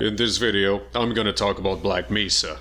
In this video, I'm gonna talk about Black Mesa.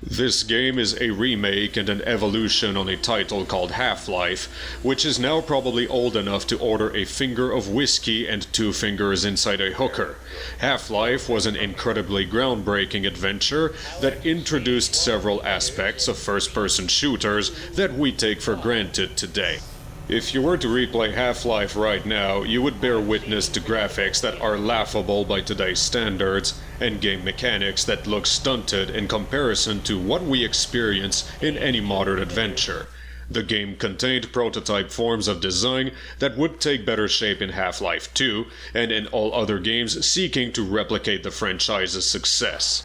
This game is a remake and an evolution on a title called Half-Life, which is now probably old enough to order a finger of whiskey and 2 fingers inside a hooker. Half-Life was an incredibly groundbreaking adventure that introduced several aspects of first-person shooters that we take for granted today. If you were to replay Half-Life right now, you would bear witness to graphics that are laughable by today's standards, and game mechanics that look stunted in comparison to what we experience in any modern adventure. The game contained prototype forms of design that would take better shape in Half-Life 2, and in all other games seeking to replicate the franchise's success.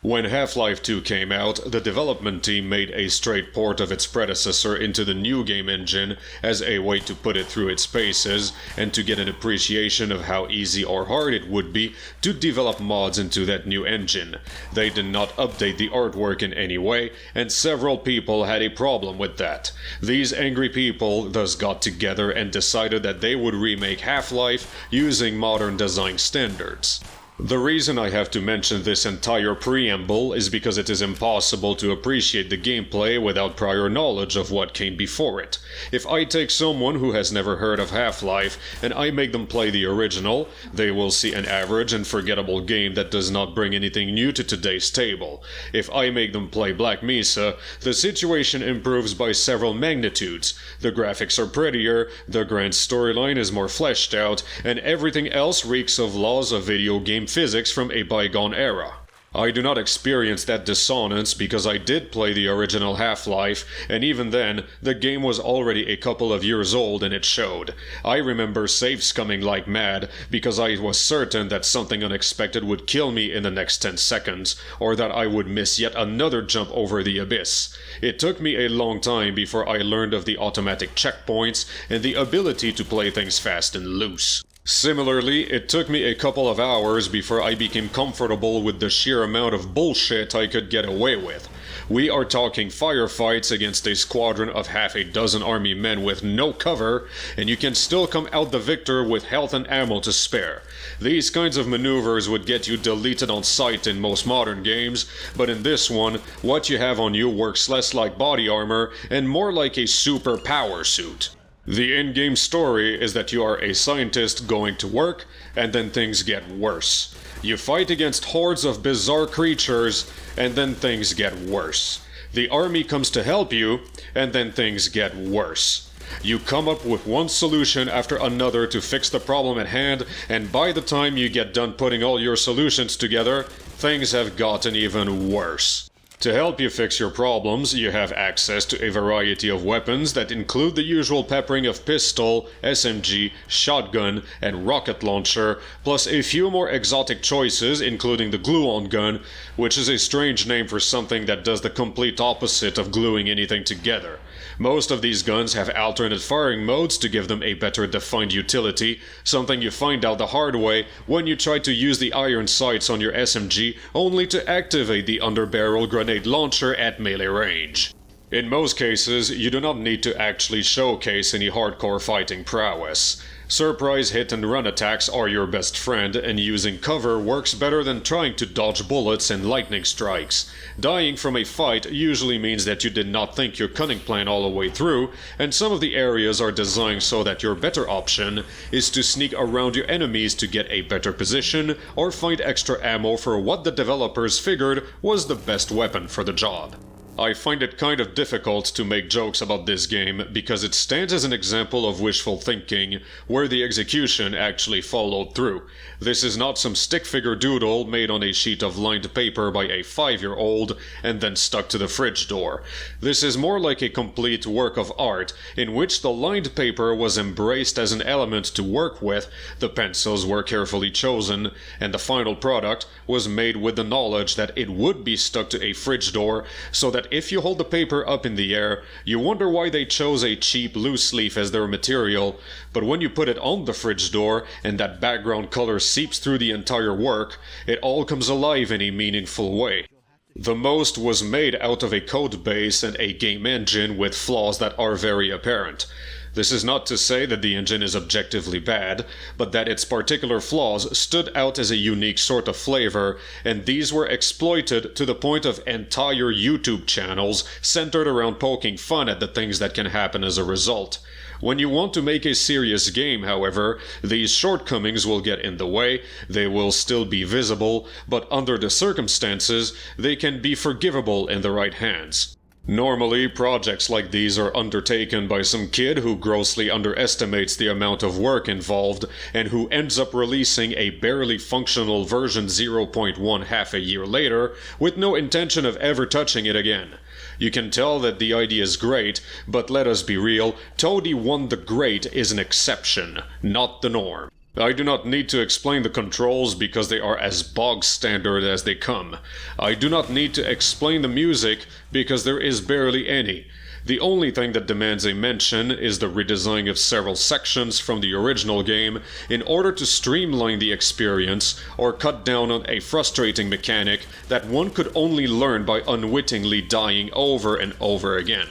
When Half-Life 2 came out, the development team made a straight port of its predecessor into the new game engine as a way to put it through its paces and to get an appreciation of how easy or hard it would be to develop mods into that new engine. They did not update the artwork in any way, and several people had a problem with that. These angry people thus got together and decided that they would remake Half-Life using modern design standards. The reason I have to mention this entire preamble is because it is impossible to appreciate the gameplay without prior knowledge of what came before it. If I take someone who has never heard of Half-Life and I make them play the original, they will see an average and forgettable game that does not bring anything new to today's table. If I make them play Black Mesa, the situation improves by several magnitudes. The graphics are prettier, the grand storyline is more fleshed out, and everything else reeks of laws of video game physics from a bygone era. I do not experience that dissonance because I did play the original Half-Life, and even then, the game was already a couple of years old and it showed. I remember save scumming like mad because I was certain that something unexpected would kill me in the next 10 seconds, or that I would miss yet another jump over the abyss. It took me a long time before I learned of the automatic checkpoints and the ability to play things fast and loose. Similarly, it took me a couple of hours before I became comfortable with the sheer amount of bullshit I could get away with. We are talking firefights against a squadron of half a dozen army men with no cover, and you can still come out the victor with health and ammo to spare. These kinds of maneuvers would get you deleted on sight in most modern games, but in this one, what you have on you works less like body armor and more like a super power suit. The in-game story is that you are a scientist going to work, and then things get worse. You fight against hordes of bizarre creatures, and then things get worse. The army comes to help you, and then things get worse. You come up with one solution after another to fix the problem at hand, and by the time you get done putting all your solutions together, things have gotten even worse. To help you fix your problems, you have access to a variety of weapons that include the usual peppering of pistol, SMG, shotgun, and rocket launcher, plus a few more exotic choices including the glue-on gun, which is a strange name for something that does the complete opposite of gluing anything together. Most of these guns have alternate firing modes to give them a better defined utility, something you find out the hard way when you try to use the iron sights on your SMG only to activate the underbarrel grenade launcher at melee range. In most cases, you do not need to actually showcase any hardcore fighting prowess. Surprise hit and run attacks are your best friend, and using cover works better than trying to dodge bullets and lightning strikes. Dying from a fight usually means that you did not think your cunning plan all the way through, and some of the areas are designed so that your better option is to sneak around your enemies to get a better position, or find extra ammo for what the developers figured was the best weapon for the job. I find it kind of difficult to make jokes about this game because it stands as an example of wishful thinking, where the execution actually followed through. This is not some stick figure doodle made on a sheet of lined paper by a 5-year-old and then stuck to the fridge door. This is more like a complete work of art in which the lined paper was embraced as an element to work with, the pencils were carefully chosen, and the final product was made with the knowledge that it would be stuck to a fridge door, so that if you hold the paper up in the air, you wonder why they chose a cheap loose leaf as their material, but when you put it on the fridge door and that background color seeps through the entire work, it all comes alive in a meaningful way. The most was made out of a code base and a game engine with flaws that are very apparent. This is not to say that the engine is objectively bad, but that its particular flaws stood out as a unique sort of flavor, and these were exploited to the point of entire YouTube channels centered around poking fun at the things that can happen as a result. When you want to make a serious game, however, these shortcomings will get in the way, they will still be visible, but under the circumstances, they can be forgivable in the right hands. Normally, projects like these are undertaken by some kid who grossly underestimates the amount of work involved and who ends up releasing a barely functional version 0.1 half a year later with no intention of ever touching it again. You can tell that the idea is great, but let us be real, Toady Won the Great is an exception, not the norm. I do not need to explain the controls because they are as bog standard as they come. I do not need to explain the music because there is barely any. The only thing that demands a mention is the redesign of several sections from the original game in order to streamline the experience or cut down on a frustrating mechanic that one could only learn by unwittingly dying over and over again.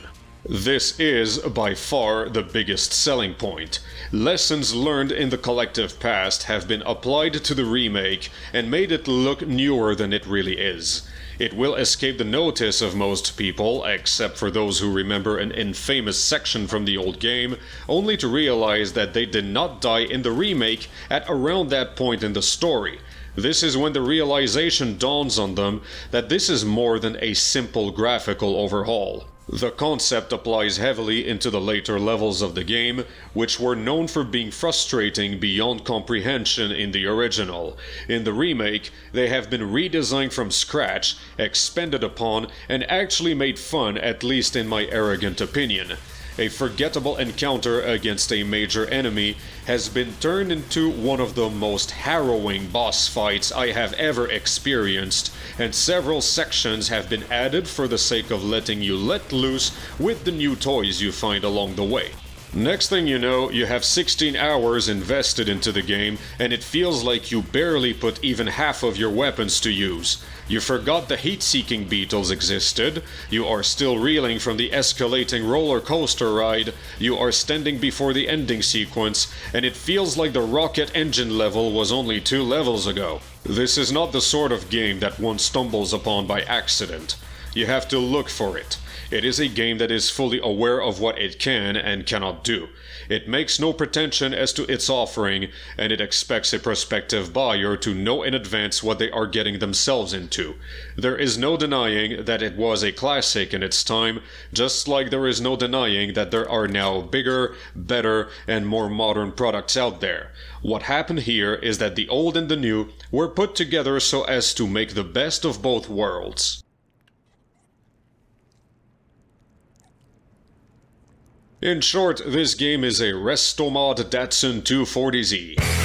This is, by far, the biggest selling point. Lessons learned in the collective past have been applied to the remake and made it look newer than it really is. It will escape the notice of most people, except for those who remember an infamous section from the old game, only to realize that they did not die in the remake at around that point in the story. This is when the realization dawns on them that this is more than a simple graphical overhaul. The concept applies heavily into the later levels of the game, which were known for being frustrating beyond comprehension in the original. In the remake, they have been redesigned from scratch, expanded upon, and actually made fun, at least in my arrogant opinion. A forgettable encounter against a major enemy has been turned into one of the most harrowing boss fights I have ever experienced, and several sections have been added for the sake of letting you let loose with the new toys you find along the way. Next thing you know, you have 16 hours invested into the game, and it feels like you barely put even half of your weapons to use. You forgot the heat-seeking beetles existed, you are still reeling from the escalating roller coaster ride, you are standing before the ending sequence, and it feels like the rocket engine level was only 2 levels ago. This is not the sort of game that one stumbles upon by accident. You have to look for it. It is a game that is fully aware of what it can and cannot do. It makes no pretension as to its offering, and it expects a prospective buyer to know in advance what they are getting themselves into. There is no denying that it was a classic in its time, just like there is no denying that there are now bigger, better, and more modern products out there. What happened here is that the old and the new were put together so as to make the best of both worlds. In short, this game is a Restomod Datsun 240Z.